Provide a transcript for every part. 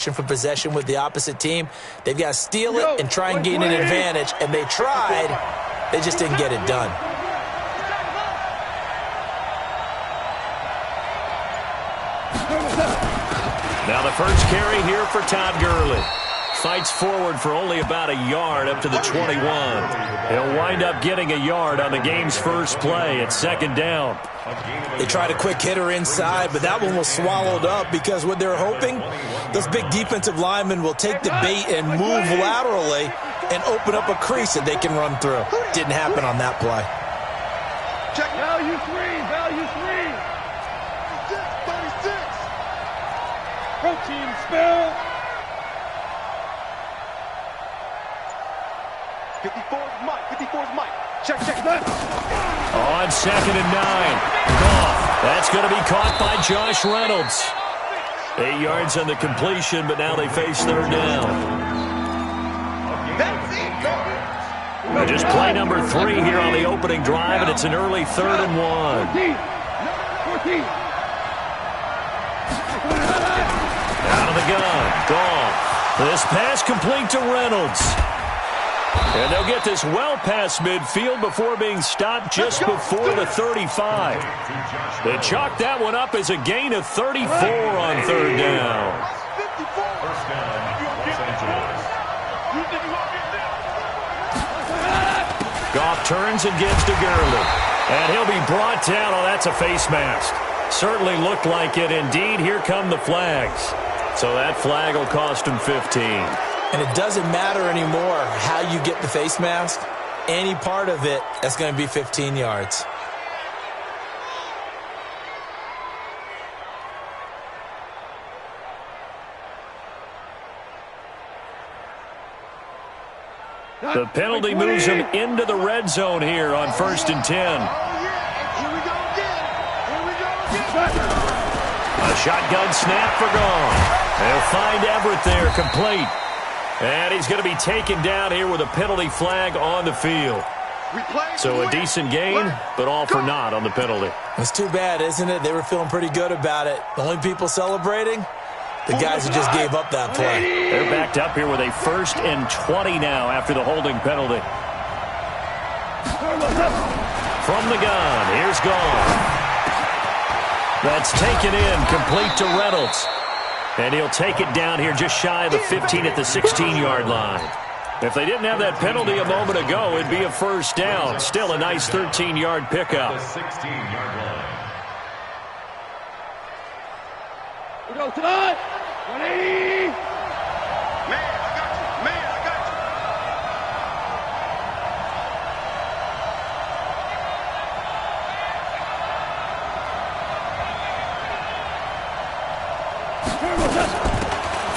for possession with the opposite team. They've got to steal it and try and gain an advantage, and they tried. They just didn't get it done. Now the first carry here for Todd Gurley. Fights forward for only about a yard up to the 21. He'll wind up getting a yard on the game's first play at second down. They tried a quick hitter inside, but that one was swallowed up because what they're hoping, those big defensive linemen will take the bait and move laterally and open up a crease that they can run through. Didn't happen on that play. Check value three. Protein spell. 54's Mike. Check. On 2nd and 9. Goff. That's going to be caught by Josh Reynolds. 8 yards on the completion, but now they face third down. Just play number 3 here on the opening drive, and it's an early 3rd and 1. 14. Out of the gun. Goff. This pass complete to Reynolds. And they'll get this well past midfield before being stopped just before the 35. They chalk that one up as a gain of 34 on third down. Goff turns and gives to Gurley. And he'll be brought down. Oh, that's a face mask. Certainly looked like it. Indeed, here come the flags. So that flag will cost him 15. And it doesn't matter anymore how you get the face mask. Any part of it, that's going to be 15 yards. The penalty moves him into the red zone here on 1st and 10. A shotgun snap for Goff. They'll find Everett there, complete. And he's going to be taken down here with a penalty flag on the field. So a decent gain, but all for naught on the penalty. It's too bad, isn't it? They were feeling pretty good about it. The only people celebrating, the guys who just gave up that play. They're backed up here with a 1st and 20 now after the holding penalty. From the gun, here's Goff. That's taken in, complete to Reynolds. And he'll take it down here just shy of the 15 at the 16-yard line. If they didn't have that penalty a moment ago, it'd be a first down. Still a nice 13-yard pickup. We go tonight. 180.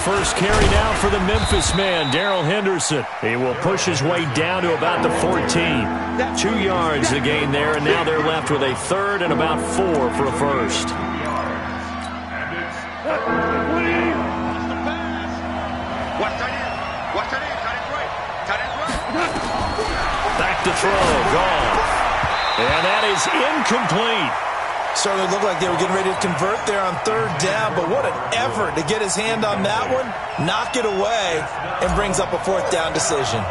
First carry now for the Memphis man, Darrell Henderson. He will push his way down to about the 14. 2 yards the gain there, and now they're left with a 3rd and about 4 for a first. Back to throw, Goff. And that is incomplete. Certainly looked like they were getting ready to convert there on 3rd down, but what an effort to get his hand on that one, knock it away, and brings up a 4th down decision.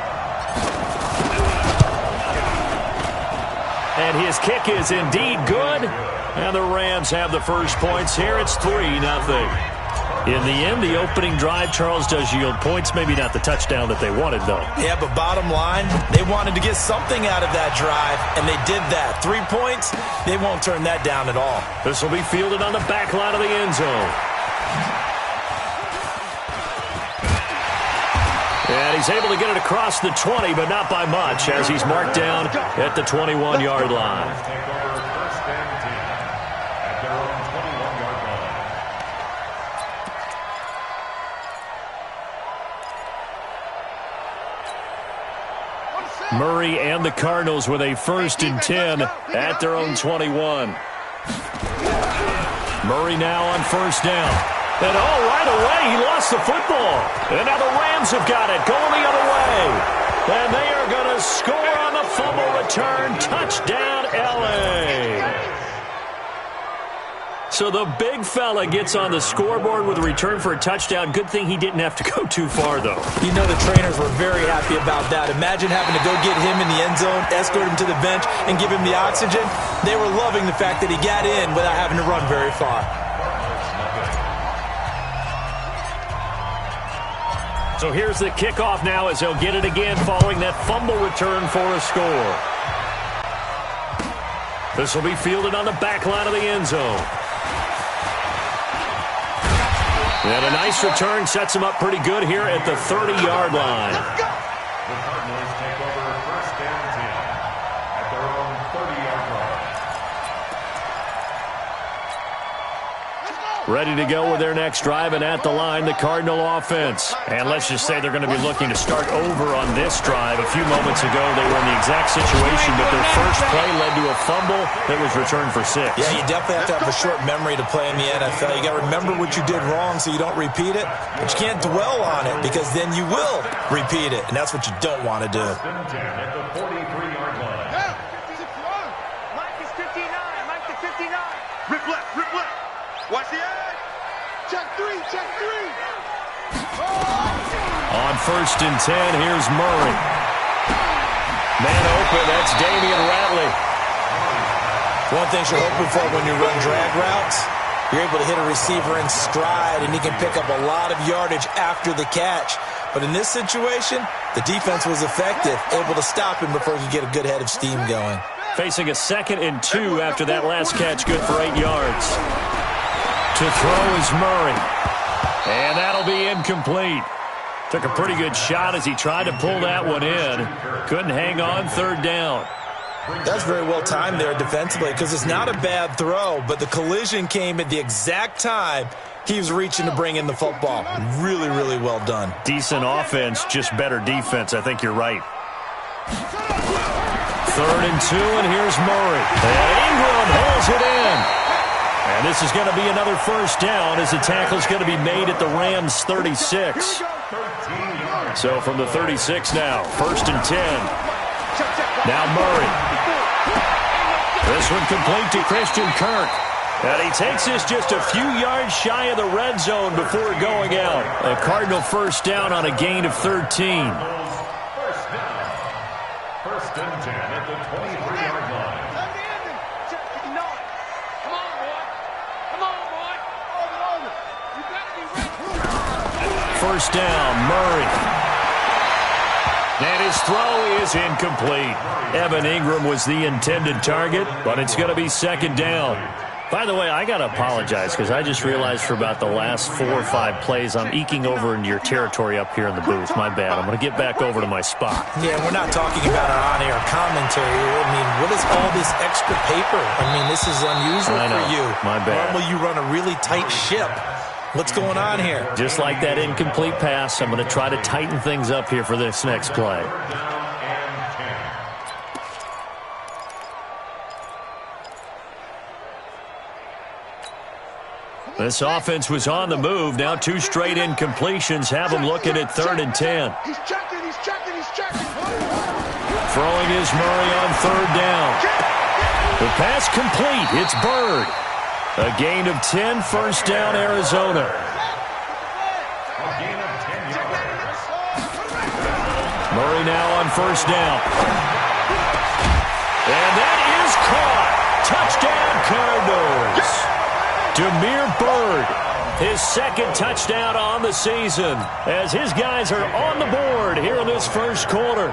And his kick is indeed good, and the Rams have the first points here. It's 3-0. In the end, the opening drive, Charles, does yield points. Maybe not the touchdown that they wanted, though. Yeah, but bottom line, they wanted to get something out of that drive, and they did that. 3 points, they won't turn that down at all. This will be fielded on the back line of the end zone. And he's able to get it across the 20, but not by much, as he's marked down at the 21-yard line. Murray and the Cardinals with a 1st and 10 at their own 21. Murray now on 1st down. And right away, he lost the football. And now the Rams have got it, going the other way. And they are going to score on the fumble return. Touchdown, L.A. So the big fella gets on the scoreboard with a return for a touchdown. Good thing he didn't have to go too far, though. You know the trainers were very happy about that. Imagine having to go get him in the end zone, escort him to the bench, and give him the oxygen. They were loving the fact that he got in without having to run very far. So here's the kickoff now as he'll get it again following that fumble return for a score. This will be fielded on the back line of the end zone. And a nice return sets him up pretty good here at the 30-yard line. The Cardinals take over 1st and 10 at their own 30-yard line. Ready to go with their next drive, and at the line, the Cardinal offense. And let's just say they're going to be looking to start over on this drive. A few moments ago, they were in the exact situation, but their first play led to a fumble that was returned for 6. Yeah, you definitely have to have a short memory to play in the NFL. You got to remember what you did wrong so you don't repeat it, but you can't dwell on it because then you will repeat it, and that's what you don't want to do. 1st and 10 at the 43-yard line. Mike is 59. Mike to 59. Rip left. Rip left. Watch the edge. Check 3. Check 3. On 1st and 10, here's Murray. Man open, that's Damian Ratley. One thing you're hoping for when you run drag routes, you're able to hit a receiver in stride, and he can pick up a lot of yardage after the catch. But in this situation, the defense was effective, able to stop him before he could get a good head of steam going. Facing a 2nd and 2 after that last catch, good for 8 yards. To throw is Murray. And that'll be incomplete. Took a pretty good shot as he tried to pull that one in. Couldn't hang on 3rd down. That's very well timed there defensively because it's not a bad throw, but the collision came at the exact time he was reaching to bring in the football. Really, really well done. Decent offense, just better defense. I think you're right. 3rd and 2, and here's Murray. And Ingram holds it in. And this is going to be another 1st down as the tackle is going to be made at the Rams' 36. So from the 36 now, 1st and 10. Now Murray. This one complete to Christian Kirk. And he takes this just a few yards shy of the red zone before going out. A Cardinal 1st down on a gain of 13. 1st down. 1st and 10 at the 23-yard line. First down, Murray. And his throw is incomplete. Evan Ingram was the intended target, but it's going to be 2nd down. By the way, I got to apologize because I just realized for about the last 4 or 5 plays, I'm eking over into your territory up here in the booth. My bad. I'm going to get back over to my spot. Yeah, we're not talking about our on-air commentary here. I mean, what is all this extra paper? I mean, this is unusual for you. My bad. Normally you run a really tight ship. What's going on here? Just like that incomplete pass, I'm going to try to tighten things up here for this next play. This offense was on the move. Now 2 straight incompletions have them looking at 3rd and 10. He's checking. Throwing is Murray on 3rd down. The pass complete. It's Bird. A gain of 10, 1st down, Arizona. Murray now on 1st down. And that is caught. Touchdown, Cardinals. Damiere Byrd, his 2nd touchdown on the season as his guys are on the board here in this 1st quarter.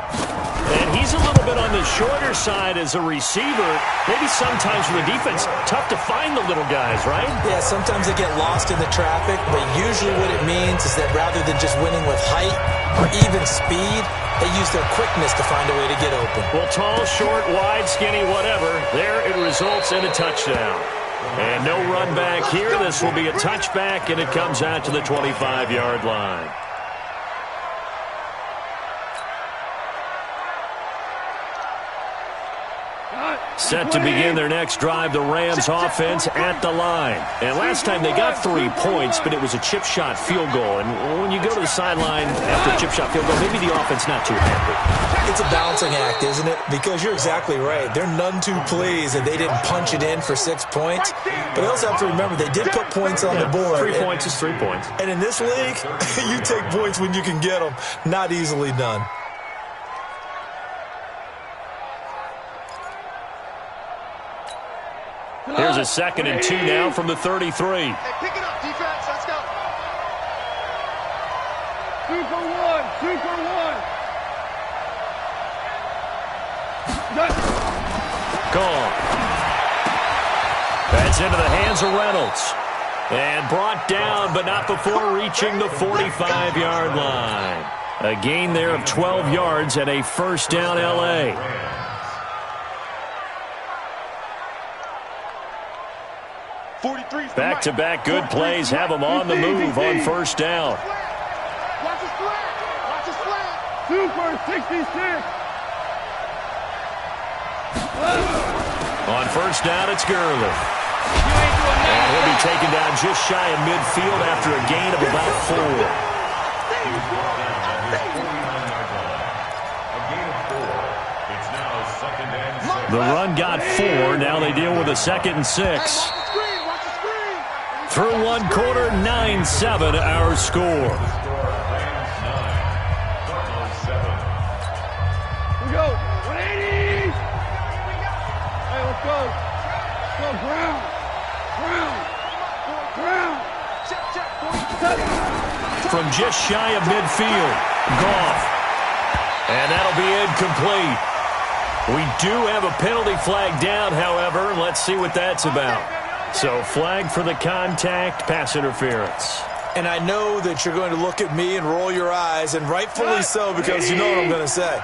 And he's a little bit on the shorter side as a receiver. Maybe sometimes for the defense, tough to find the little guys, right? Yeah, sometimes they get lost in the traffic, but usually what it means is that rather than just winning with height or even speed, they use their quickness to find a way to get open. Well, tall, short, wide, skinny, whatever, there it results in a touchdown. And no run back here. This will be a touchback, and it comes out to the 25-yard line. Set to begin their next drive, the Rams offense at the line. And last time they got 3 points, but it was a chip shot field goal. And when you go to the sideline after a chip shot field goal, maybe the offense not too happy. It's a balancing act, isn't it? Because you're exactly right. They're none too pleased that they didn't punch it in for 6 points. But they also have to remember they did put points on the board. 3 points is 3 points. And in this league, you take points when you can get them. Not easily done. Here's a 2nd and 2 now from the 33. Hey, pick it up, defense. Let's go. 2 for 1. 2 for 1. Gone. That's into the hands of Reynolds. And brought down, but not before reaching the 45-yard line. A gain there of 12 yards and a first down L.A. Back-to-back good plays have them on the move on first down. Watch his flat. Watch his flat. 2 for 66. On first down, it's Gurley. And he'll be taken down just shy of midfield after a gain of about 4. The run got 4. Now they deal with a 2nd and 6. Through 1 quarter, 9-7 our score. Here we go. 180. Hey, let's go. Let's go, Brown. From just shy of midfield, Goff. And that'll be incomplete. We do have a penalty flag down, however. Let's see what that's about. So, flag for the contact, pass interference. And I know that you're going to look at me and roll your eyes, and rightfully so, because you know what I'm going to say.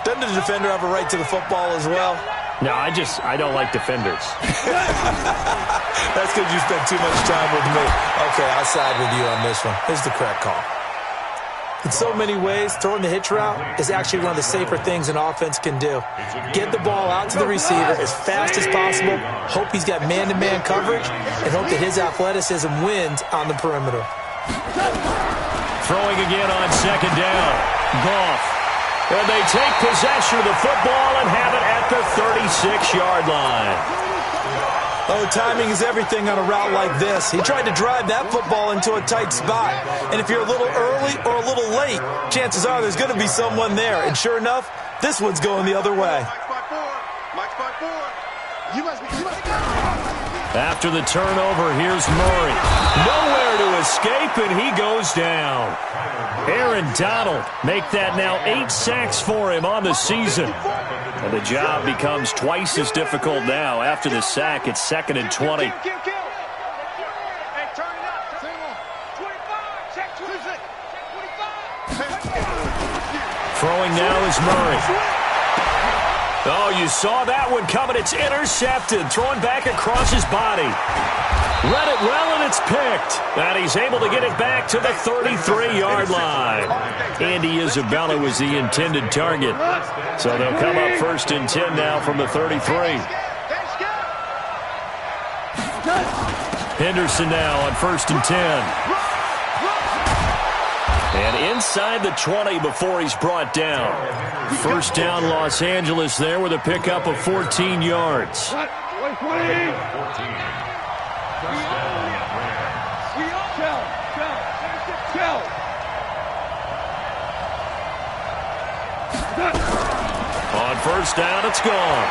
Doesn't the defender have a right to the football as well? No, I don't like defenders. That's because you spent too much time with me. Okay, I'll side with you on this one. Here's the correct call. In so many ways, throwing the hitch route is actually one of the safer things an offense can do. Get the ball out to the receiver as fast as possible, hope he's got man-to-man coverage, and hope that his athleticism wins on the perimeter. Throwing again on 2nd down. Goff. And they take possession of the football and have it at the 36-yard line. Oh, timing is everything on a route like this. He tried to drive that football into a tight spot. And if you're a little early or a little late, chances are there's going to be someone there. And sure enough, this one's going the other way. Mike's by 4. You must go. After the turnover, here's Murray. Nowhere to escape, and he goes down. Aaron Donald make that now 8 sacks for him on the season. And the job becomes twice as difficult now. After the sack, it's 2nd and 20. Hey, turn it up. 25. Check 26. Check 25. Throwing now is Murray. Oh, you saw that one coming. It's intercepted. Thrown back across his body. Read it well, and it's picked. And he's able to get it back to the 33-yard line. Andy Isabella was the intended target. So they'll come up 1st and 10 now from the 33. Henderson now on 1st and 10. And inside the 20 before he's brought down. First down, Los Angeles there with a pickup of 14 yards. On first down, it's gone.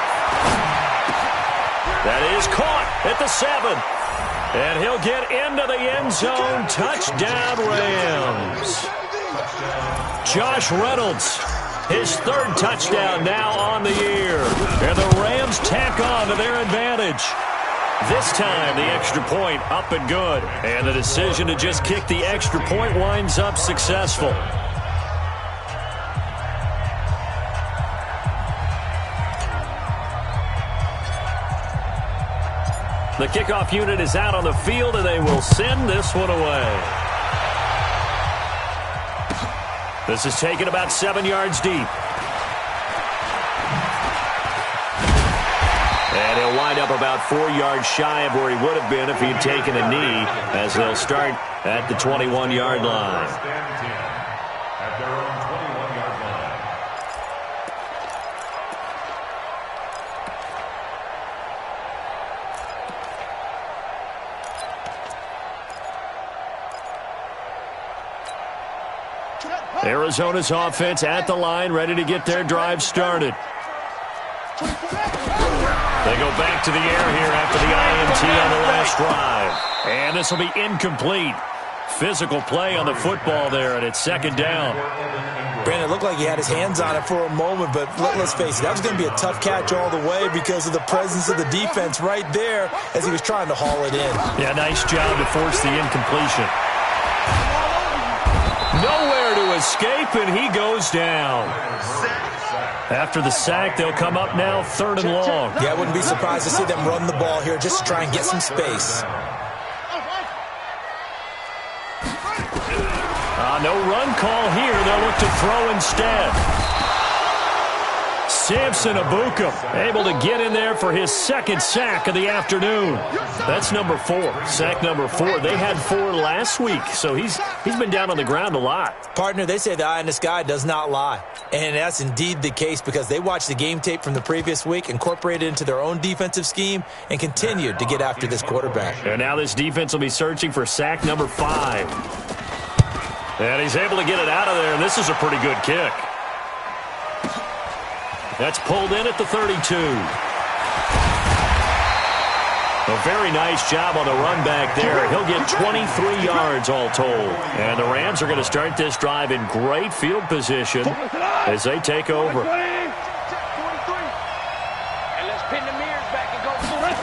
That is caught at the 7. And he'll get into the end zone. Touchdown, Rams. Josh Reynolds, his 3rd touchdown now on the year. And the Rams tack on to their advantage. This time, the extra point up and good. And the decision to just kick the extra point winds up successful. The kickoff unit is out on the field, and they will send this one away. This is taken about 7 yards deep. And he'll wind up about 4 yards shy of where he would have been if he had taken a knee, as they'll start at the 21-yard line. First and 10 at their own 21-yard line. Arizona's offense at the line, ready to get their drive started. They go back to the air here after the INT on the last drive. And this will be incomplete. Physical play on the football there, and it's second down. Brandon, it looked like he had his hands on it for a moment, but let's face it, that was going to be a tough catch all the way because of the presence of the defense right there as he was trying to haul it in. Yeah, nice job to force the incompletion. Nowhere to escape, and he goes down. After the sack, they'll come up now 3rd and long. Yeah, I wouldn't be surprised to see them run the ball here just to try and get some space. No run call here. They'll look to throw instead. Samson Ebukam able to get in there for his 2nd sack of the afternoon. That's number 4. Sack number 4. They had 4 last week, so he's been down on the ground a lot. Partner, they say the eye in the sky does not lie. And that's indeed the case because they watched the game tape from the previous week, incorporated it into their own defensive scheme, and continued to get after this quarterback. And now this defense will be searching for sack number 5. And he's able to get it out of there, and this is a pretty good kick. That's pulled in at the 32. A very nice job on the run back there. He'll get 23 yards all told. And the Rams are going to start this drive in great field position as they take over. And let's pin the mirrors back and go for it.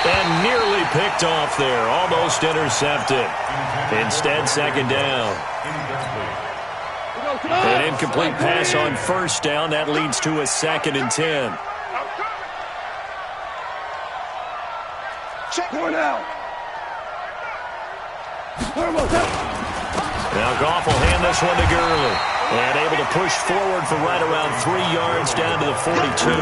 And nearly picked off there. Almost intercepted. Instead, second down. An incomplete pass on 1st down. That leads to a 2nd and 10. Check one out. Now Goff will hand this one to Gurley. And able to push forward for right around 3 yards down to the 42.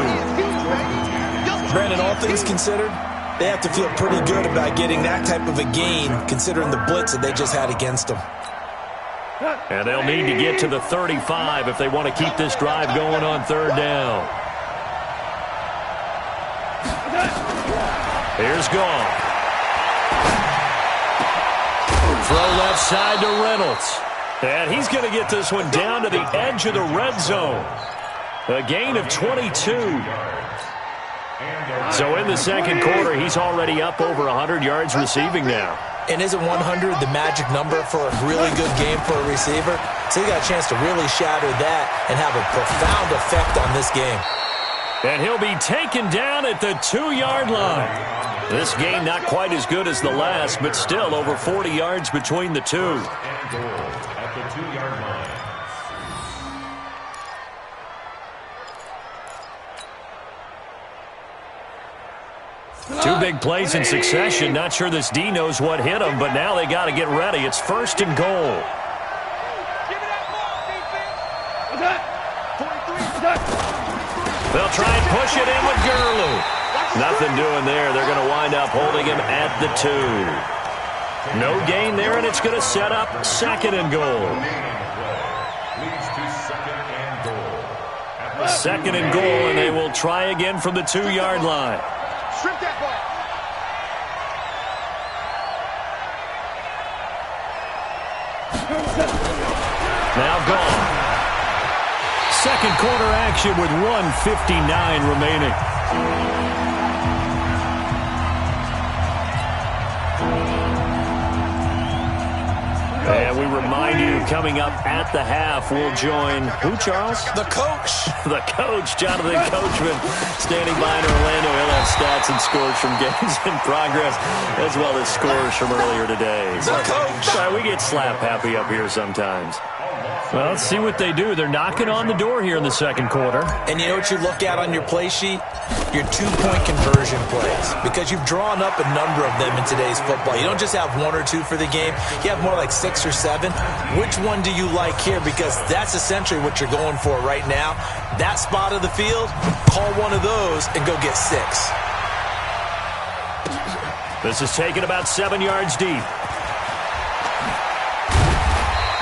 Brandon, all things considered, they have to feel pretty good about getting that type of a gain considering the blitz that they just had against them. And they'll need to get to the 35 if they want to keep this drive going on 3rd down. Here's Goff. Throw left side to Reynolds. And he's going to get this one down to the edge of the red zone. A gain of 22. So in the 2nd quarter, he's already up over 100 yards receiving now. And isn't 100 the magic number for a really good game for a receiver? So he got a chance to really shatter that and have a profound effect on this game. And he'll be taken down at the 2-yard line. This game not quite as good as the last, but still over 40 yards between the two. And goal at the 2-yard line. Two big plays in succession. Not sure this D knows what hit him, but now they got to get ready. It's 1st and goal. They'll try and push it in with Gurley. Nothing doing there. They're going to wind up holding him at the 2. No gain there, and it's going to set up 2nd and goal. Leads to 2nd and goal. 2nd and goal, and they will try again from the 2-yard line. Strip that ball. Now gone. 2nd quarter action with 1:59 remaining. And we remind you, coming up at the half, we'll join who, Charles? The coach. The coach, Jonathan Coachman, standing by in Orlando. He'll have stats and scores from games in progress, as well as scores from earlier today. The coach. Sorry, we get slap happy up here sometimes. Well, let's see what they do. They're knocking on the door here in the 2nd quarter. And you know what you look at on your play sheet? your two-point conversion plays, because you've drawn up a number of them in today's football. You don't just have one or two for the game. You have more like 6 or 7. Which one do you like here? Because that's essentially what you're going for right now. That spot of the field, call one of those and go get 6. This is taken about 7 yards deep.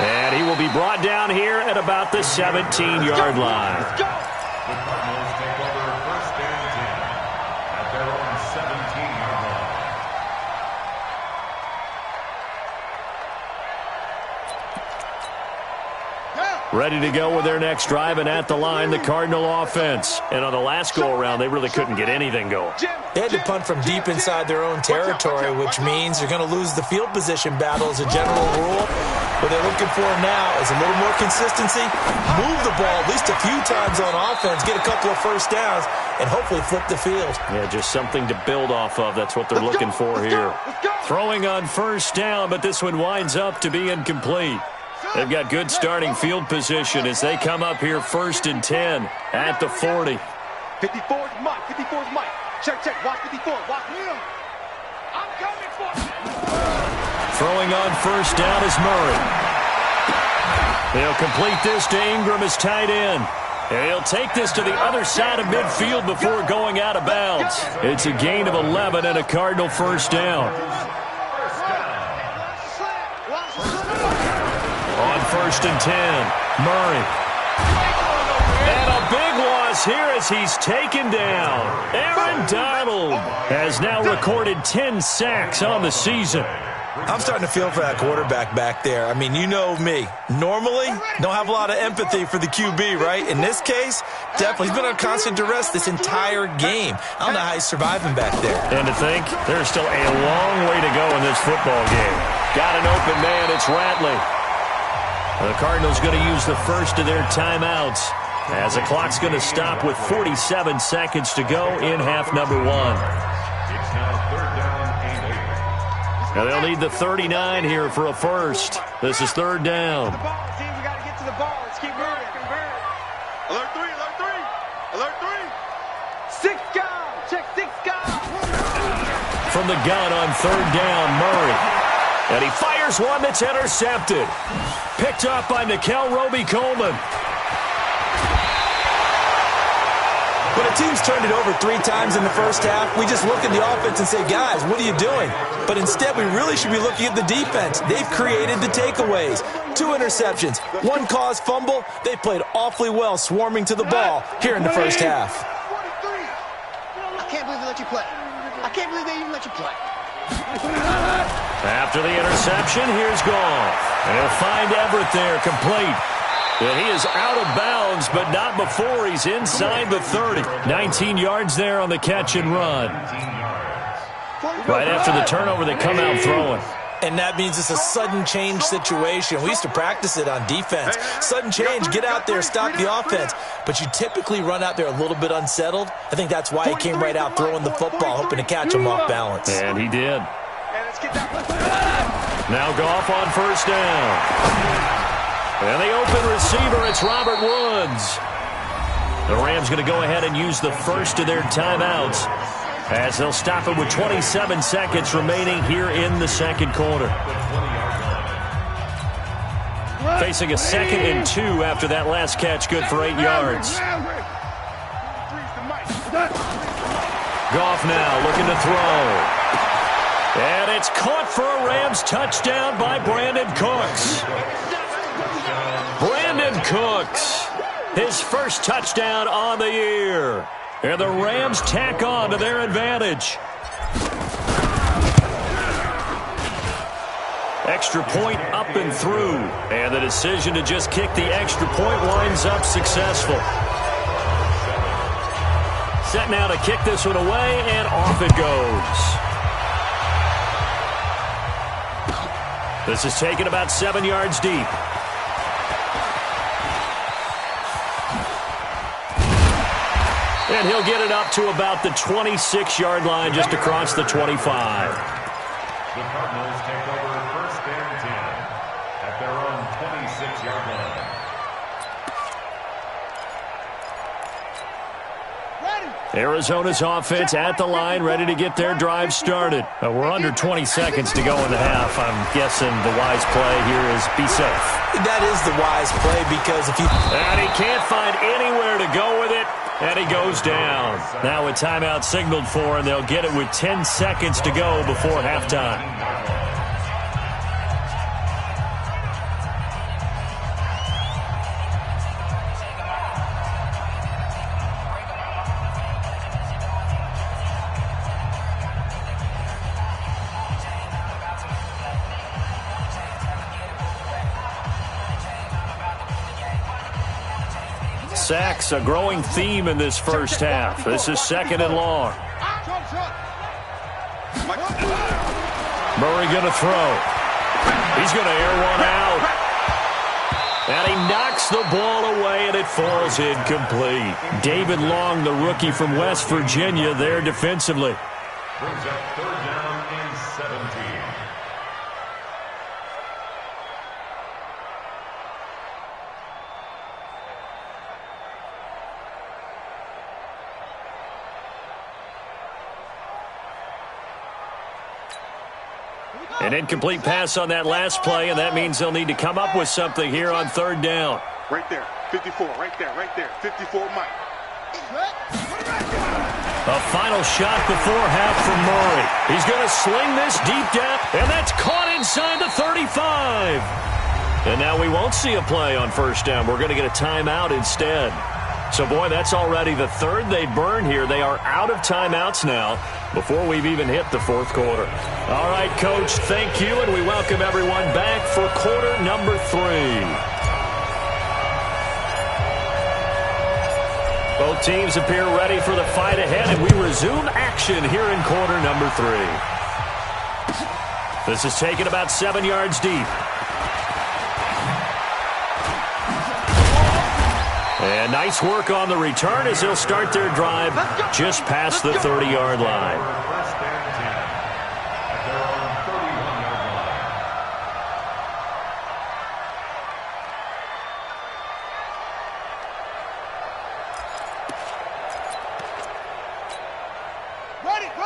And he will be brought down here at about the 17-yard line. The Cardinals take over first and 10 at their own 17-yard line. Ready to go with their next drive, and at the line, the Cardinal offense. And on the last go-around, they really couldn't get anything going. They had to punt from deep inside their own territory, which means they're going to lose the field position battle as a general rule. What they're looking for now is a little more consistency, move the ball at least a few times on offense, get a couple of first downs, and hopefully flip the field. Yeah, just something to build off of. That's what they're looking for here. Throwing on first down, but this one winds up to be incomplete. They've got good starting field position as they come up here first and 10 at the 40. 54 is Mike. 54 is Mike. Check, check. Watch 54. Watch him. I'm coming for you. Throwing on first down is Murray. They'll complete this to Ingram as tight end. And he'll take this to the other side of midfield before going out of bounds. It's a gain of 11 and a Cardinal first down. On first and 10, Murray. And a big loss here as he's taken down. Aaron Donald has now recorded 10 sacks on the season. I'm starting to feel for that quarterback back there. I mean, you know me. Normally, don't have a lot of empathy for the QB, right? In this case, definitely. He's been on constant duress this entire game. I don't know how he's surviving back there. And to think, there's still a long way to go in this football game. Got an open man, it's Ratley. The Cardinals going to use the first of their timeouts as the clock's going to stop with 47 seconds to go in half number 1. It's now third down and 8. Now they'll need the 39 here for a first. This is third down. The ball, team. We got to get to the ball. Let's keep moving. Alert 3. Alert 3. Alert 3. 6 guys. Check 6 guys. From the gun on third down, Murray. And he fires one that's intercepted. Picked up by Nikel Roby-Coleman. When a team's turned it over 3 times in the first half, we just look at the offense and say, guys, what are you doing? But instead, we really should be looking at the defense. They've created the takeaways. 2 interceptions, 1 caused fumble. They played awfully well swarming to the ball here in the first half. I can't believe they let you play. I can't believe they even let you play. After the interception, here's Goff. And he'll find Everett there, complete. And he is out of bounds, but not before he's inside the 30. 19 yards there on the catch and run. Right after the turnover, they come out throwing. And that means it's a sudden change situation. We used to practice it on defense. Sudden change, get out there, stop the offense. But you typically run out there a little bit unsettled. I think that's why he came right out throwing the football, hoping to catch him off balance. And he did. Now Goff on first down. And the open receiver, it's Robert Woods. The Rams going to go ahead and use the first of their timeouts as they'll stop it with 27 seconds remaining here in the second quarter. Facing a 2nd and 2 after that last catch, good for 8 yards. Goff now looking to throw. And it's caught for a Rams touchdown by Brandon Cooks. Brandon Cooks, his first touchdown on the year. And the Rams tack on to their advantage. Extra point up and through. And the decision to just kick the extra point winds up successful. Set now to kick this one away, and off it goes. This is taken about 7 yards deep. And he'll get it up to about the 26-yard line, just across the 25. The Cardinals take over first and 10 at their own 26-yard line. Ready. Arizona's offense at the line, ready to get their drive started. We're under 20 seconds to go in the half. I'm guessing the wise play here is be safe. That is the wise play because if you... And he can't find anywhere to go with it, and he goes down. Now a timeout signaled for, and they'll get it with 10 seconds to go before halftime. Sacks, a growing theme in this first half. This is 2nd and long. Murray going to throw. He's going to air one out. And he knocks the ball away, and it falls incomplete. David Long, the rookie from West Virginia, there defensively. Brings up 3rd down and 17. An incomplete pass on that last play, and that means they'll need to come up with something here on 3rd down. Right there, 54, right there, 54, Mike. A final shot before half from Murray. He's going to sling this deep down, and that's caught inside the 35. And now we won't see a play on 1st down. We're going to get a timeout instead. So, boy, that's already the 3rd they burned here. They are out of timeouts now before we've even hit the 4th quarter. All right, Coach, thank you, and we welcome everyone back for quarter number 3. Both teams appear ready for the fight ahead, and we resume action here in quarter number 3. This is taken about 7 yards deep. And nice work on the return as they'll start their drive just past the 30-yard line. First and 10 at their own 31-yard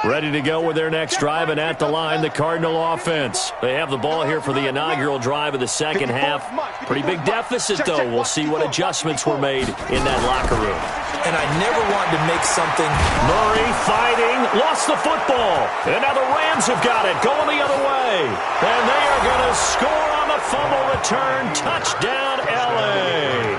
line. Ready to go with their next drive, and at the line, the Cardinal offense. They have the ball here for the inaugural drive of the second half. Pretty big deficit, though. We'll see what adjustments were made in that locker room. And I never wanted to make something... Murray fighting, lost the football. And now the Rams have got it, going the other way. And they are going to score on the fumble return. Touchdown, L.A.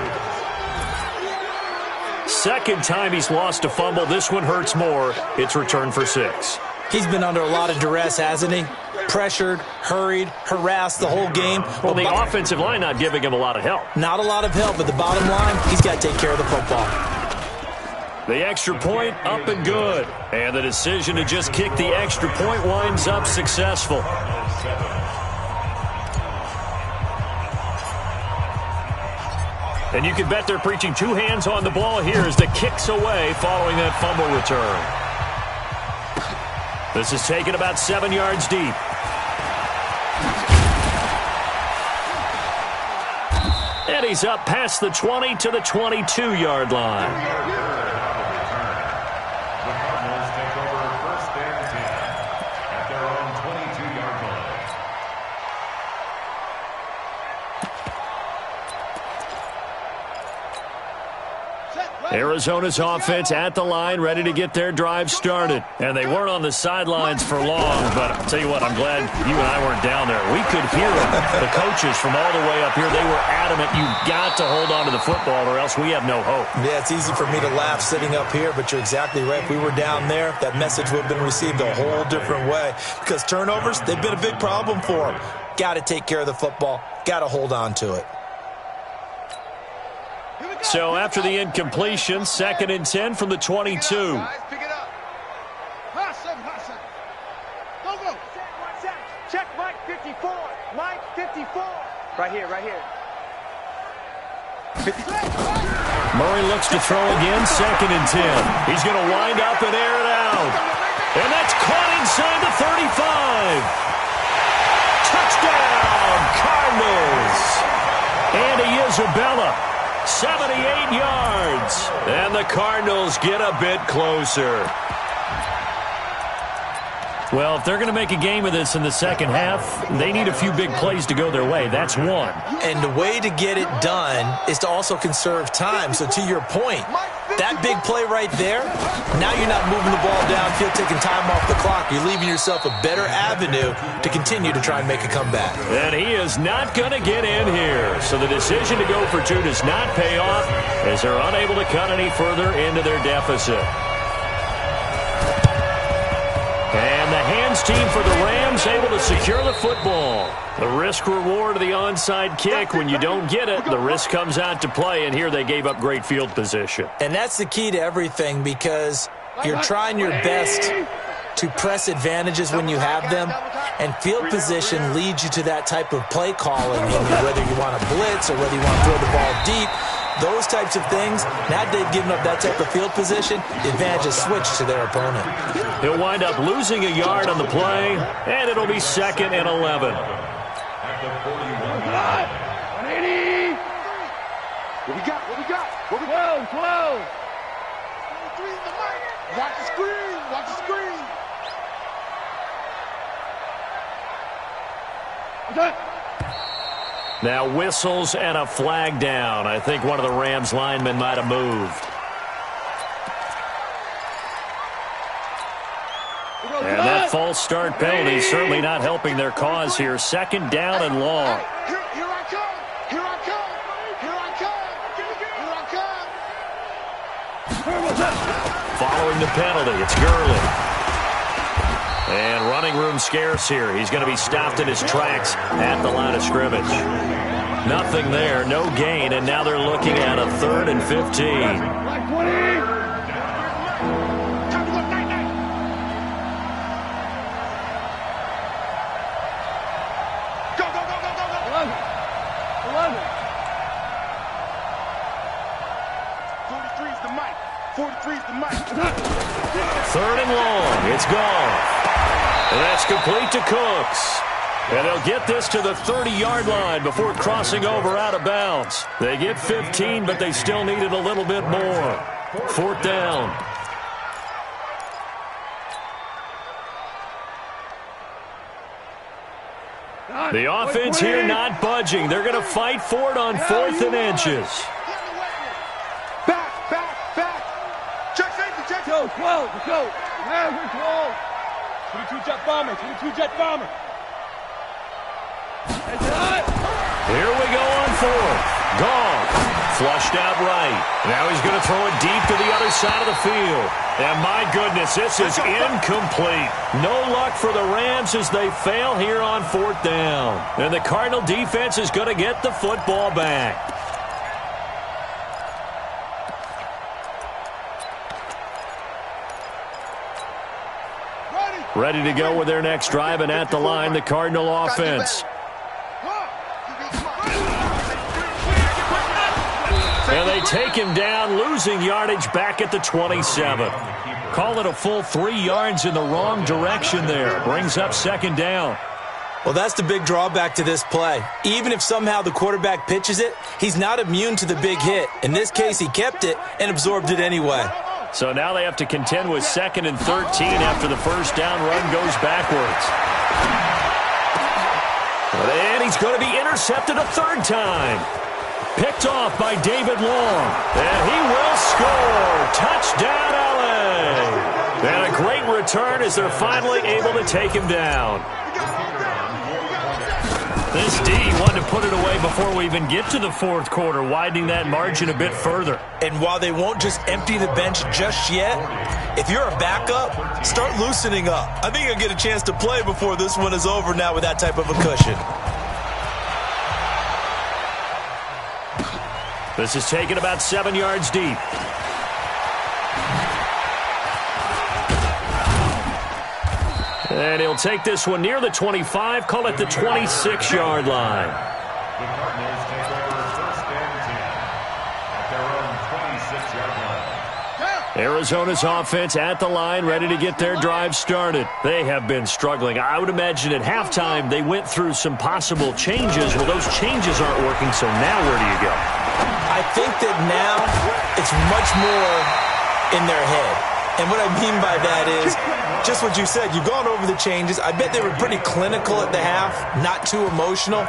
Second time he's lost a fumble. This one hurts more. It's returned for 6. He's been under a lot of duress, hasn't he? Pressured, hurried, harassed the whole game. Well, the offensive line not giving him a lot of help. Not a lot of help, but the bottom line, he's got to take care of the football. The extra point up and good. And the decision to just kick the extra point winds up successful. And you can bet they're preaching 2 hands on the ball here as the kick's away following that fumble return. This is taken about 7 yards deep. And he's up past the 20 to the 22-yard line. The Cardinals take over 1st and 10 at their own 22-yard line. Arizona's offense at the line, ready to get their drive started. And they weren't on the sidelines for long, but I'll tell you what, I'm glad you and I weren't down there. We could hear them. The coaches from all the way up here, they were adamant, you've got to hold on to the football or else we have no hope. Yeah, it's easy for me to laugh sitting up here, but you're exactly right. If we were down there, that message would have been received a whole different way. Because turnovers, they've been a big problem for them. Got to take care of the football. Got to hold on to it. So after the incompletion, 2nd and 10 from the 22. Pick it up. Hassan. Go. Check Mike 54. Mike 54. Right here. 54. Murray looks to throw again, 2nd and 10. He's going to wind up and air it out. And that's caught inside the 35. Touchdown, Cardinals. Andy Isabella 78 yards. And the Cardinals get a bit closer. Well, if they're going to make a game of this in the second half, they need a few big plays to go their way. That's one. And the way to get it done is to also conserve time. So to your point, that big play right there, now you're not moving the ball downfield, taking time off the clock. You're leaving yourself a better avenue to continue to try and make a comeback. And he is not going to get in here. So the decision to go for two does not pay off as they're unable to cut any further into their deficit. And the hands team for the Rams able to secure the football. The risk-reward of the onside kick, when you don't get it, the risk comes out to play, and here they gave up great field position. And that's the key to everything, because you're trying your best to press advantages when you have them, and field position leads you to that type of play calling, whether you want to blitz or whether you want to throw the ball deep. Those types of things, now they've given up that type of field position, the advantage is switched to their opponent. He'll wind up losing a yard on the play, and it'll be 2nd and 11. At the 41 line. 180. What we got? What we got? What we 12, got? 12. Watch the screen. Watch the screen. Now whistles and a flag down. I think one of the Rams linemen might have moved. And that false start penalty is certainly not helping their cause here. 2nd down and long. Here I come. Here I come. Here I come. Here I come. Following the penalty, it's Gurley. And running room scarce here. He's going to be stopped in his tracks at the line of scrimmage. Nothing there, no gain, and now they're looking at a 3rd and 15. Third and long. It's gone. And that's complete to Cooks. And they'll get this to the 30-yard line before crossing over out of bounds. They get 15, but they still needed a little bit more. 4th down. The offense here not budging. They're going to fight for it on 4th and inches. Back. Check safety, check. Go, 12, let's go. Man, we're 12. 22 jet bomber, 22 jet bomber. Here we go on 4th. Gone. Flushed out right. Now he's going to throw it deep to the other side of the field. And my goodness, this is incomplete. No luck for the Rams as they fail here on 4th down. And the Cardinal defense is going to get the football back. Ready to go with their next drive, and at the line, the Cardinal offense. And they take him down, losing yardage back at the 27. Call it a full 3 yards in the wrong direction there. Brings up 2nd down. Well, that's the big drawback to this play. Even if somehow the quarterback pitches it, he's not immune to the big hit. In this case, he kept it and absorbed it anyway. So now they have to contend with 2nd and 13 after the first down run goes backwards. And he's going to be intercepted a 3rd time. Picked off by David Long. And he will score. Touchdown, LA. And a great return as they're finally able to take him down. This D wanted to put it away before we even get to the 4th quarter, widening that margin a bit further. And while they won't just empty the bench just yet, if you're a backup, start loosening up. I think you'll get a chance to play before this one is over now with that type of a cushion. This is taken about 7 yards deep. And he'll take this one near the 25, call it the 26-yard line. The Cardinals take over 1st and 10 at their own 26-yard line. Arizona's offense at the line, ready to get their drive started. They have been struggling. I would imagine at halftime they went through some possible changes. Well, those changes aren't working, so now where do you go? I think that now it's much more in their head. And what I mean by that is just what you said. You've gone over the changes. I bet they were pretty clinical at the half, not too emotional.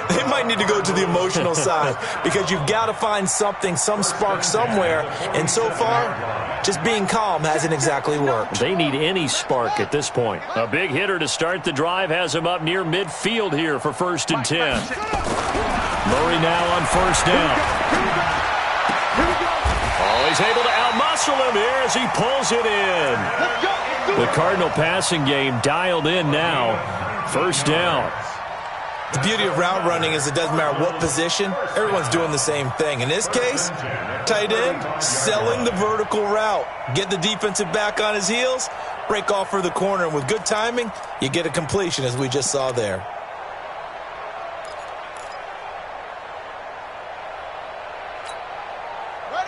They might need to go to the emotional side because you've got to find something, some spark somewhere. And so far, just being calm hasn't exactly worked. They need any spark at this point. A big hitter to start the drive has him up near midfield here for 1st and 10. Murray now on 1st down. Oh, he's able to outmuscle him here as he pulls it in. The Cardinal passing game dialed in now. 1st down. The beauty of route running is it doesn't matter what position. Everyone's doing the same thing. In this case, tight end, selling the vertical route. Get the defensive back on his heels, break off for the corner. And with good timing, you get a completion as we just saw there.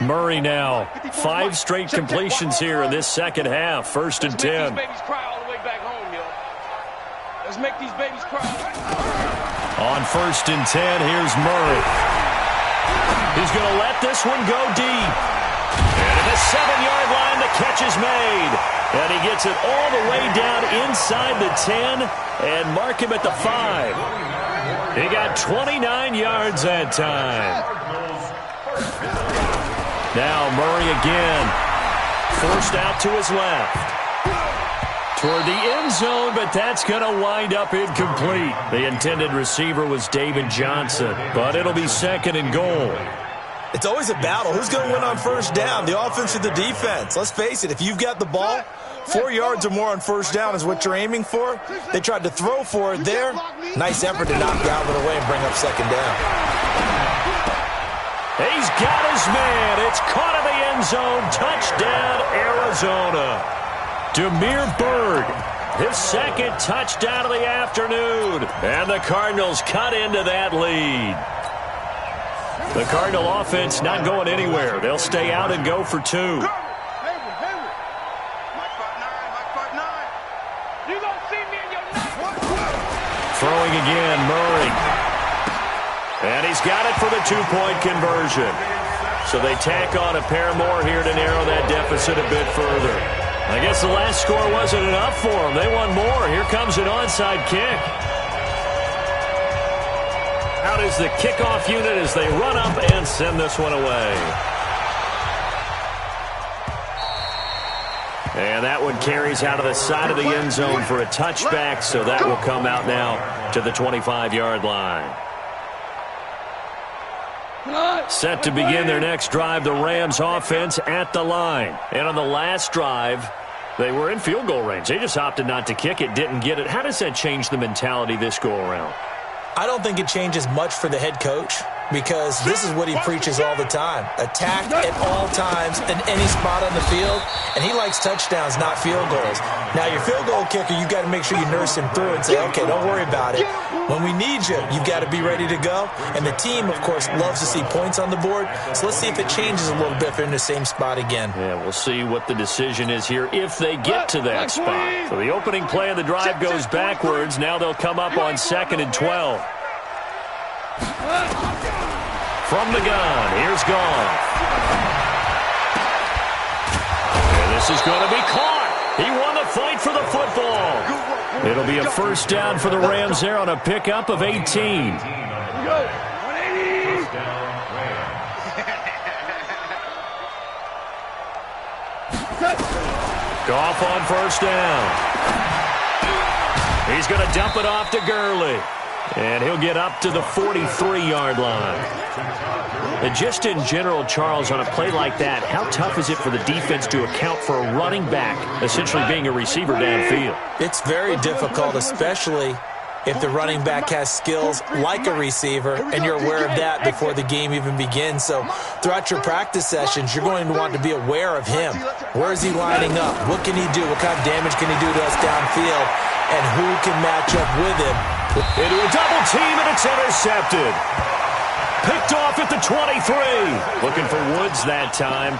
Murray now. 5 straight completions here in this second half. 1st and 10. Let's make these babies cry. On 1st and 10, here's Murray. He's going to let this one go deep. And at the 7-yard line, the catch is made. And he gets it all the way down inside the 10 and mark him at the 5. He got 29 yards that time. Now Murray again. Forced out to his left. Toward the end zone, but that's going to wind up incomplete. The intended receiver was David Johnson, but it'll be 2nd and goal. It's always a battle. Who's going to win on 1st down, the offense or the defense? Let's face it, if you've got the ball, 4 yards or more on 1st down is what you're aiming for. They tried to throw for it there. Nice effort to knock it out of the way and bring up 2nd down. He's got his man. It's caught in the end zone. Touchdown, Arizona. Damiere Byrd, his 2nd touchdown of the afternoon. And the Cardinals cut into that lead. The Cardinal offense not going anywhere. They'll stay out and go for 2. Throwing again, Murray. And he's got it for the 2-point conversion. So they tack on a pair more here to narrow that deficit a bit further. I guess the last score wasn't enough for them. They want more. Here comes an onside kick. Out is the kickoff unit as they run up and send this one away. And that one carries out of the side of the end zone for a touchback, so that will come out now to the 25-yard line. Set to begin their next drive, the Rams offense at the line. And on the last drive, they were in field goal range. They just opted not to kick it, didn't get it. How does that change the mentality this go-around? I don't think it changes much for the head coach because this is what he preaches all the time. Attack at all times in any spot on the field, and he likes touchdowns, not field goals. Now, your field goal kicker, you've got to make sure you nurse him through and say, okay, don't worry about it. When we need you, you've got to be ready to go. And the team, of course, loves to see points on the board. So let's see if it changes a little bit if they're in the same spot again. Yeah, we'll see what the decision is here if they get to that spot. So the opening play of the drive goes backwards. Now they'll come up on 2nd and 12. From the gun, here's Goff. And this is going to be caught. He won the fight for the football. It'll be a 1st down for the Rams there on a pickup of 18. Goff on 1st down. He's going to dump it off to Gurley. And he'll get up to the 43-yard line. And just in general, Charles, on a play like that, how tough is it for the defense to account for a running back essentially being a receiver downfield? It's very difficult, especially if the running back has skills like a receiver, and you're aware of that before the game even begins. So throughout your practice sessions, you're going to want to be aware of him. Where is he lining up? What can he do? What kind of damage can he do to us downfield? And who can match up with him? Into a double team, and it's intercepted. picked off at the 23. Looking for Woods that time.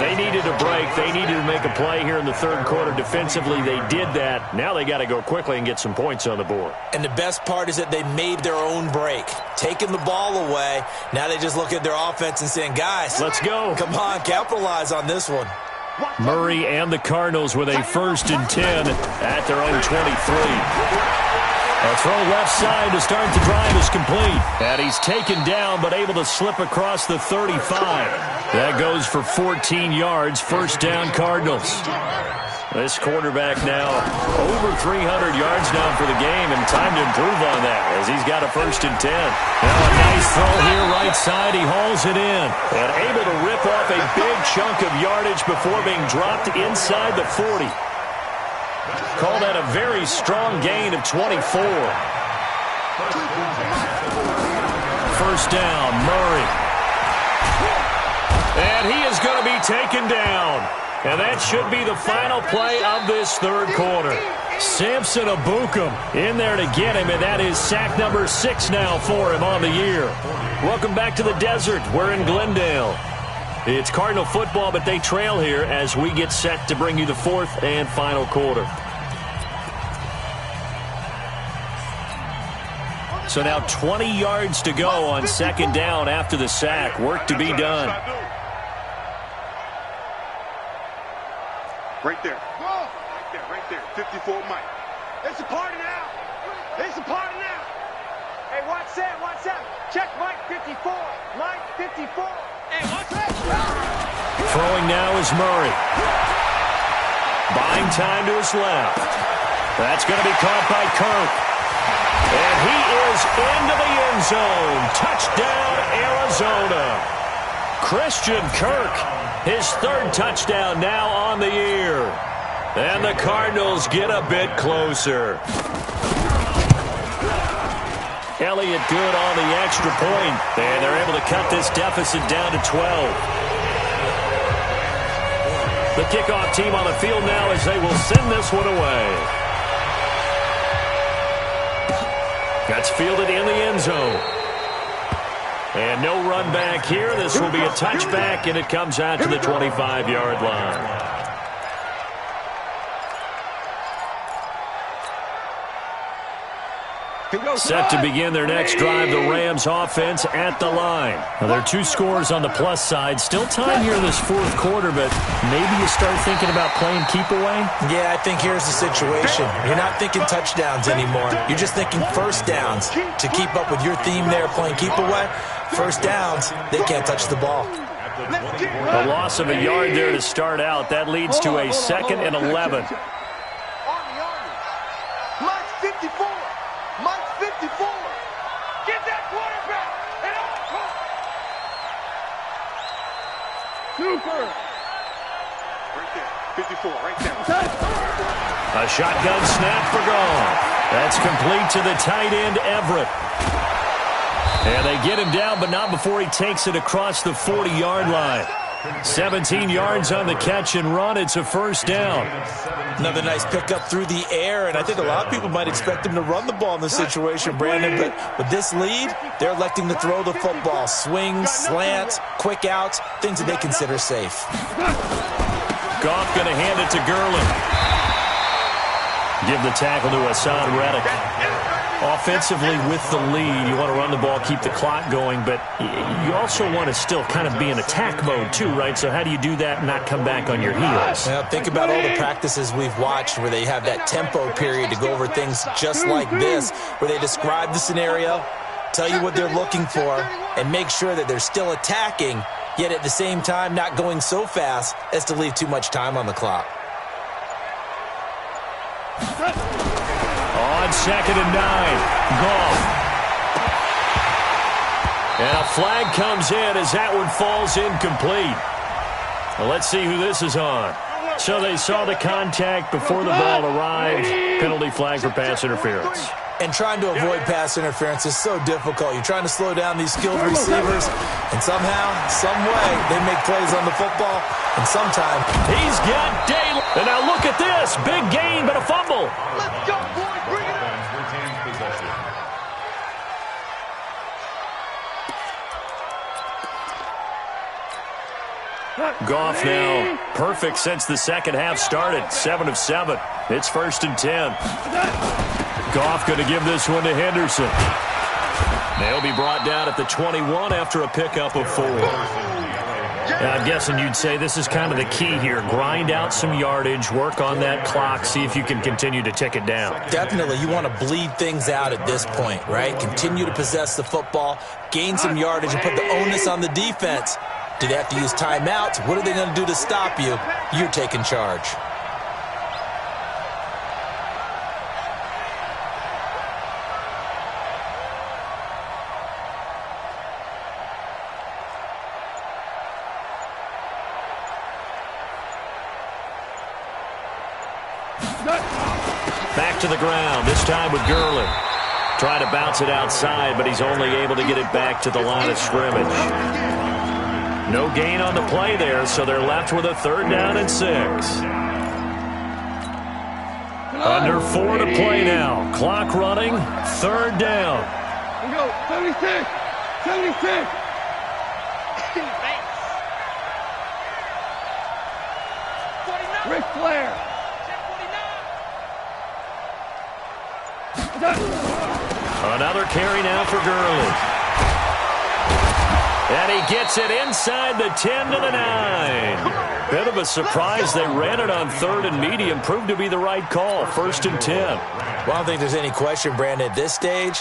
They needed a break. They needed to make a play here in the third quarter. Defensively, they did that. Now they got to go quickly and get some points on the board. And the best part is that they made their own break. Taking the ball away. Now they just look at their offense and saying, guys, let's go. Come on, capitalize on this one. Murray and the Cardinals with a 1st and 10 at their own 23. A throw left side to start the drive is complete. And he's taken down but able to slip across the 35. That goes for 14 yards. 1st down Cardinals. This quarterback now over 300 yards now for the game, and time to improve on that as he's got a 1st and 10. Now a nice throw here right side. He hauls it in and able to rip off a big chunk of yardage before being dropped inside the 40. Call that a very strong gain of 24. 1st down, Murray. And he is going to be taken down. And that should be the final play of this third quarter. Samson Ebukam in there to get him, and that is sack number 6 now for him on the year. Welcome back to the desert. We're in Glendale. It's Cardinal football, but they trail here as we get set to bring you the 4th and final quarter. So now 20 yards to go on 2nd down after the sack. Work to be done. Right there. Right there. 54 Mike. It's a party now. It's a party now. Hey, watch that. Check Mike 54. Mike 54. Hey, watch that. Throwing now is Murray. Buying time to his left. That's going to be caught by Kirk. And he is into the end zone. Touchdown, Arizona. Christian Kirk, his 3rd touchdown now on the year. And the Cardinals get a bit closer. Elliott good on the extra point. And they're able to cut this deficit down to 12. The kickoff team on the field now as they will send this one away. That's fielded in the end zone. And no run back here. This will be a touchback, and it comes out to the 25-yard line. Set to begin their next drive, the Rams offense at the line. Now, there are 2 scores on the plus side. Still time here in this 4th quarter, but maybe you start thinking about playing keep away? Yeah, I think here's the situation. You're not thinking touchdowns anymore. You're just thinking 1st downs. To keep up with your theme there, playing keep away, 1st downs, they can't touch the ball. A loss of a yard there to start out. That leads to a 2nd and 11. Mike's 54. Mike's 54. Get that quarterback. And Super. Right there. 54, right there. A shotgun snap for Goff. That's complete to the tight end, Everett. And they get him down, but not before he takes it across the 40-yard line. 17 yards on the catch and run. It's a 1st down. Another nice pickup through the air, and I think a lot of people might expect him to run the ball in this situation, Brandon, but with this lead, they're electing to throw the football. Swings, slants, quick outs, things that they consider safe. Goff going to hand it to Gurley. Give the tackle to Hassan Reddick. Offensively with the lead, you want to run the ball, keep the clock going, but you also want to still kind of be in attack mode too, right? So how do you do that and not come back on your heels? Well, think about all the practices we've watched where they have that tempo period to go over things just like this, where they describe the scenario, tell you what they're looking for, and make sure that they're still attacking, yet at the same time not going so fast as to leave too much time on the clock. On 2nd and 9, Goff. And a flag comes in as that one falls incomplete. Well, let's see who this is on. So they saw the contact before the ball arrived. Penalty flag for pass interference. And trying to avoid pass interference is so difficult. You're trying to slow down these skilled receivers, and somehow, some way, they make plays on the football, and sometimes he's got Daly. And now look at this. Big gain, but a fumble. Let's go, boys. Bring it up. Goff now perfect since the second half started. 7 of 7. It's 1st and 10. Goff going to give this one to Henderson. They'll be brought down at the 21 after a pickup of 4. I'm guessing you'd say this is kind of the key here. Grind out some yardage, work on that clock, see if you can continue to tick it down. Definitely. You want to bleed things out at this point, right? Continue to possess the football, gain some yardage, and put the onus on the defense. Do they have to use timeouts? What are they going to do to stop you? You're taking charge. Back to the ground, this time with Gurley. Trying to bounce it outside, but he's only able to get it back to the line of scrimmage. No gain on the play there, so they're left with a 3rd down and 6. Under 4 to play now. Clock running, 3rd down. We go, 76, 76. Ric Flair. Another carry now for Gurley. And he gets it inside the 10 to the 9. Bit of a surprise. They ran it on 3rd and medium. Proved to be the right call. 1st and 10. Well, I don't think there's any question, Brandon, at this stage.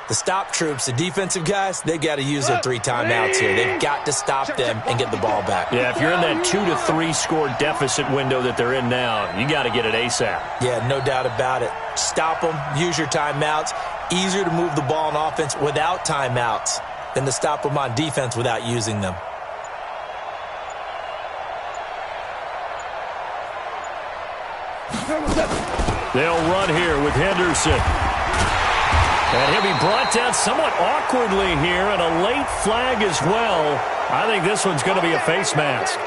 The stop troops, the defensive guys, they've got to use their 3 timeouts here. They've got to stop them and get the ball back. Yeah, if you're in that 2 to 3 score deficit window that they're in now, you got to get it ASAP. Yeah, no doubt about it. Stop them, use your timeouts. Easier to move the ball on offense without timeouts than to stop them on defense without using them. They'll run here with Henderson. And he'll be brought down somewhat awkwardly here, and a late flag as well. I think this one's going to be a face mask.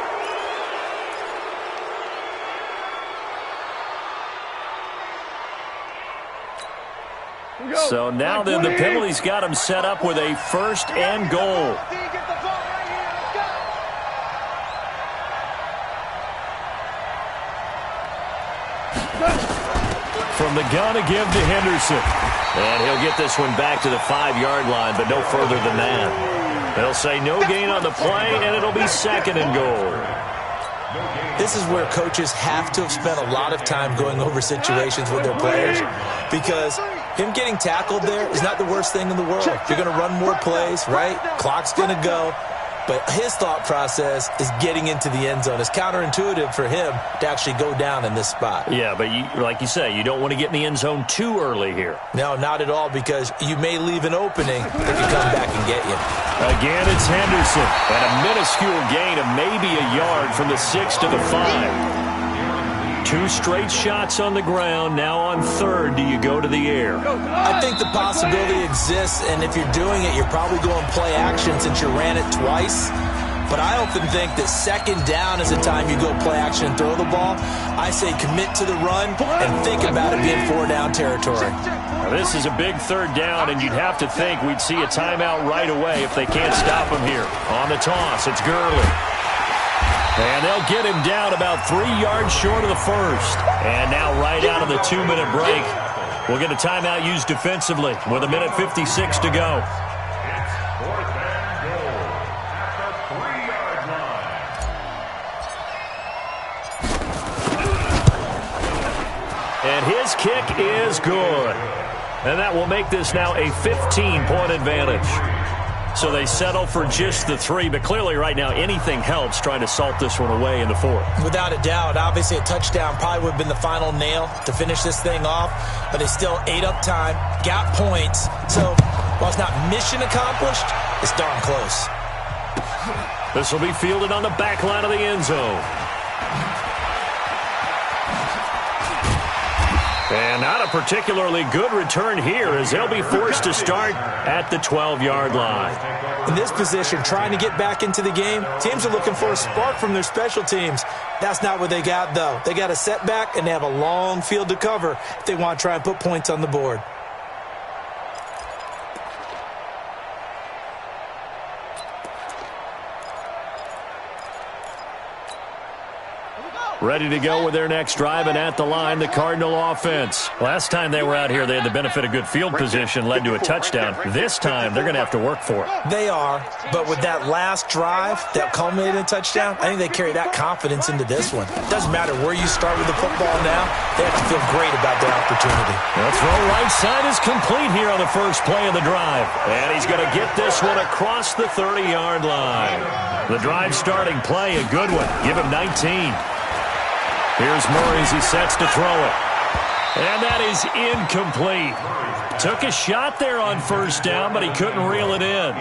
So now then the penalty's got him set up with a 1st and goal. From the gun to give to Henderson. And he'll get this one back to the 5-yard line, but no further than that. They'll say no gain on the play, and it'll be 2nd and goal. This is where coaches have to have spent a lot of time going over situations with their players, because him getting tackled there is not the worst thing in the world. You're going to run more plays, right? Clock's going to go. But his thought process is getting into the end zone. It's counterintuitive for him to actually go down in this spot. Yeah, but like you say, you don't want to get in the end zone too early here. No, not at all, because you may leave an opening that can come back and get you. Again, it's Henderson. And a minuscule gain of maybe a yard from the 6 to the 5. 2 straight shots on the ground. Now on 3rd, do you go to the air? I think the possibility exists, and if you're doing it, you're probably going play action since you ran it twice. But I often think that 2nd down is the time you go play action and throw the ball. I say commit to the run and think about it being 4-down territory. Now this is a big 3rd down, and you'd have to think we'd see a timeout right away if they can't stop him here. On the toss, it's Gurley. And they'll get him down about 3 yards short of the 1st. And now right out of the 2-minute break, we'll get a timeout used defensively with 1:56 to go. It's 4th and goal at the 3-yard line. And his kick is good. And that will make this now a 15-point advantage. So they settle for just the 3, but clearly right now anything helps trying to salt this one away in the 4th. Without a doubt, obviously a touchdown probably would have been the final nail to finish this thing off, but they still ate up time, got points. So while it's not mission accomplished, it's darn close. This will be fielded on the back line of the end zone. And not a particularly good return here as they'll be forced to start at the 12-yard line. In this position, trying to get back into the game, teams are looking for a spark from their special teams. That's not what they got, though. They got a setback, and they have a long field to cover if they want to try and put points on the board. Ready to go with their next drive, and at the line, the Cardinal offense. Last time they were out here, they had the benefit of good field position, led to a touchdown. This time, they're going to have to work for it. They are, but with that last drive that culminated in a touchdown, I think they carry that confidence into this one. Doesn't matter where you start with the football now, they have to feel great about their opportunity. The throw right side is complete here on the first play of the drive. And he's going to get this one across the 30-yard line. The drive starting play, a good one. Give him 19. Here's Murray as he sets to throw it. And that is incomplete. Took a shot there on first down, but he couldn't reel it in.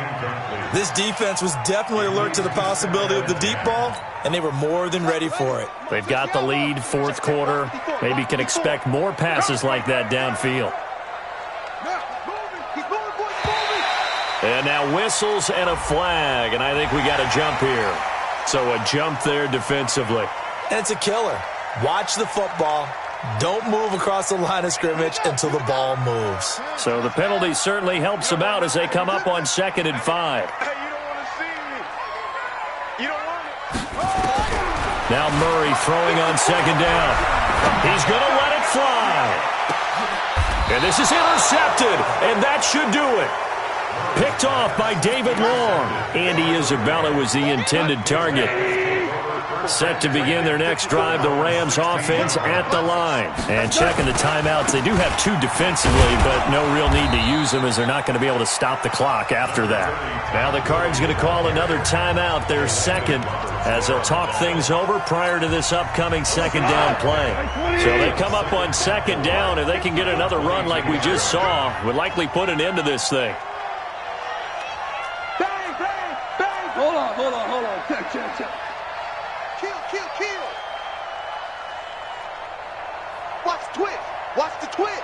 This defense was definitely alert to the possibility of the deep ball, and they were more than ready for it. They've got the lead, fourth quarter. Maybe can expect more passes like that downfield. And now whistles and a flag, and I think we got a jump here. So a jump there defensively. And it's a killer. Watch the football. Don't move across the line of scrimmage until the ball moves. So the penalty certainly helps them out as they come up on 2nd and 5. Hey, you don't want to see me. You don't want it. Now Murray throwing on 2nd down. He's going to let it fly. And this is intercepted, and that should do it. Picked off by David Long. Andy Isabella was the intended target. Set to begin their next drive, the Rams offense at the line. And checking the timeouts, they do have 2 defensively, but no real need to use them as they're not going to be able to stop the clock after that. Now the Cards going to call another timeout, their second, as they'll talk things over prior to this upcoming 2nd down play. So they come up on 2nd down. If they can get another run like we just saw, would likely put an end to this thing. Bang, bang, bang. Hold on. Check. Kill. Watch the twist. Watch the twist.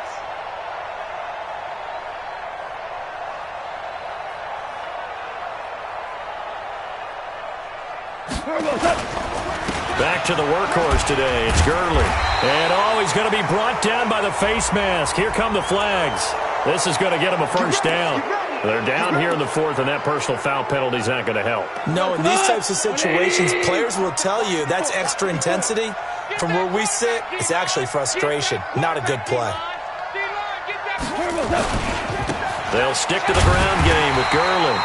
Back to the workhorse today. It's Gurley. And he's going to be brought down by the face mask. Here come the flags. This is going to get him a first down. They're down here in the 4th, and that personal foul penalty is not going to help. No, in these types of situations, players will tell you that's extra intensity. From where we sit, it's actually frustration. Not a good play. They'll stick to the ground game with Gurley.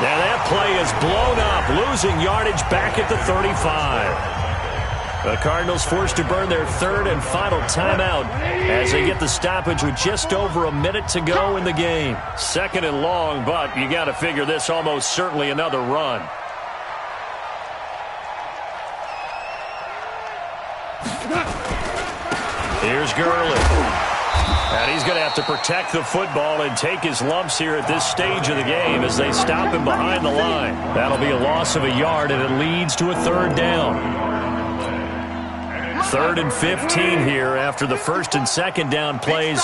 Now that play is blown up, losing yardage back at the 35. The Cardinals forced to burn their 3rd and final timeout as they get the stoppage with just over a minute to go in the game. 2nd and long, but you got to figure this almost certainly another run. Here's Gurley. And he's going to have to protect the football and take his lumps here at this stage of the game as they stop him behind the line. That'll be a loss of a yard, and it leads to a 3rd down. 3rd and 15 here after the 1st and 2nd down plays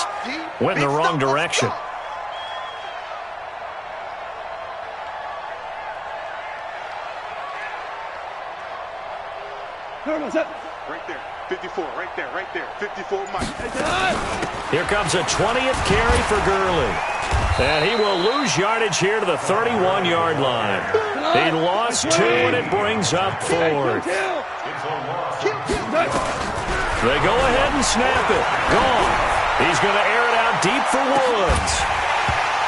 went in the wrong direction. Right there. 54. Right there. 54, Mike. Here comes a 20th carry for Gurley. And he will lose yardage here to the 31-yard line. He lost 2, and it brings up 4th. They go ahead and snap it. Gone. He's going to air it out deep for Woods.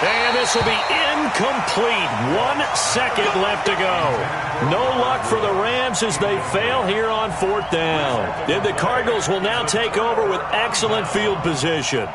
And this will be incomplete. 1 second left to go. No luck for the Rams as they fail here on 4th down. And the Cardinals will now take over with excellent field position.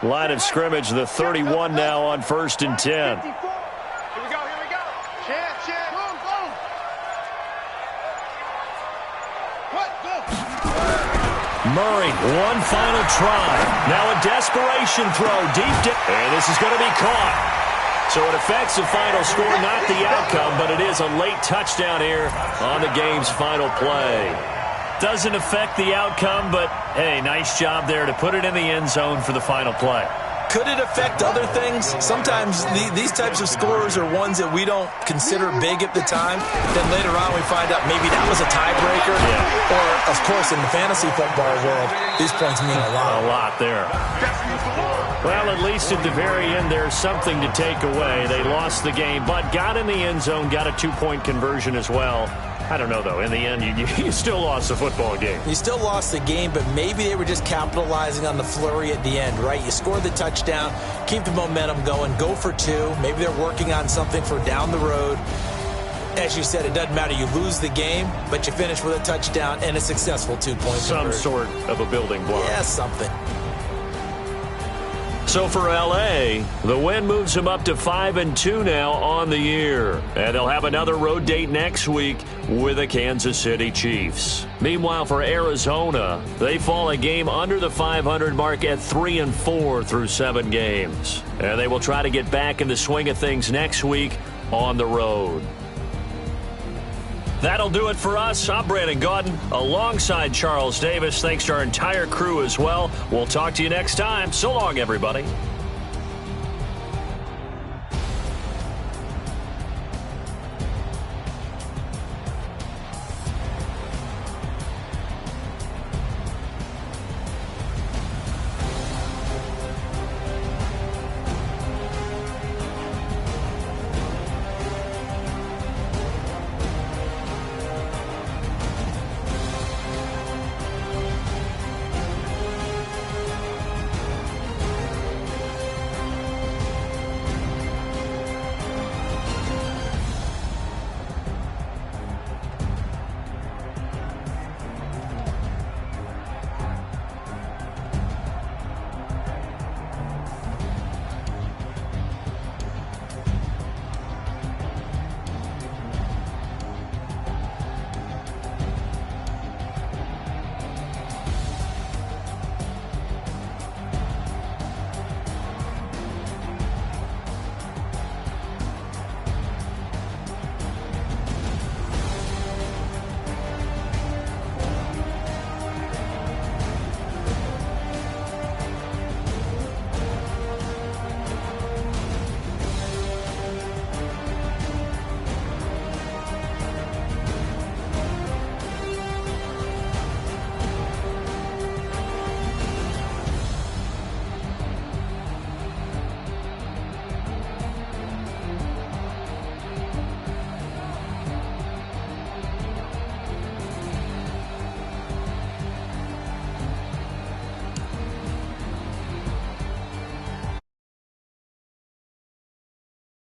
Line of scrimmage, the 31 now on 1st and 10. Here we go. Chance. Murray, one final try. Now a desperation throw deep. And this is going to be caught. So it affects the final score, not the outcome, but it is a late touchdown here on the game's final play. Doesn't affect the outcome, but, hey, nice job there to put it in the end zone for the final play. Could it affect other things? Sometimes these types of scores are ones that we don't consider big at the time. Then later on we find out maybe that was a tiebreaker. Yeah. Or, of course, in the fantasy football world, these points mean a lot. A lot there. Well, at least at the very end, there's something to take away. They lost the game, but got in the end zone, got a 2-point conversion as well. I don't know, though. In the end, you still lost the football game. You still lost the game, but maybe they were just capitalizing on the flurry at the end, right? You score the touchdown, keep the momentum going, go for 2. Maybe they're working on something for down the road. As you said, it doesn't matter. You lose the game, but you finish with a touchdown and a successful 2-point Some sort of a building block. Yeah, something. So for L.A., the win moves them up to 5-2 now on the year. And they'll have another road date next week with the Kansas City Chiefs. Meanwhile, for Arizona, they fall a game under the 500 mark at 3-4 through 7 games. And they will try to get back in the swing of things next week on the road. That'll do it for us. I'm Brandon Gaudin alongside Charles Davis. Thanks to our entire crew as well. We'll talk to you next time. So long, everybody.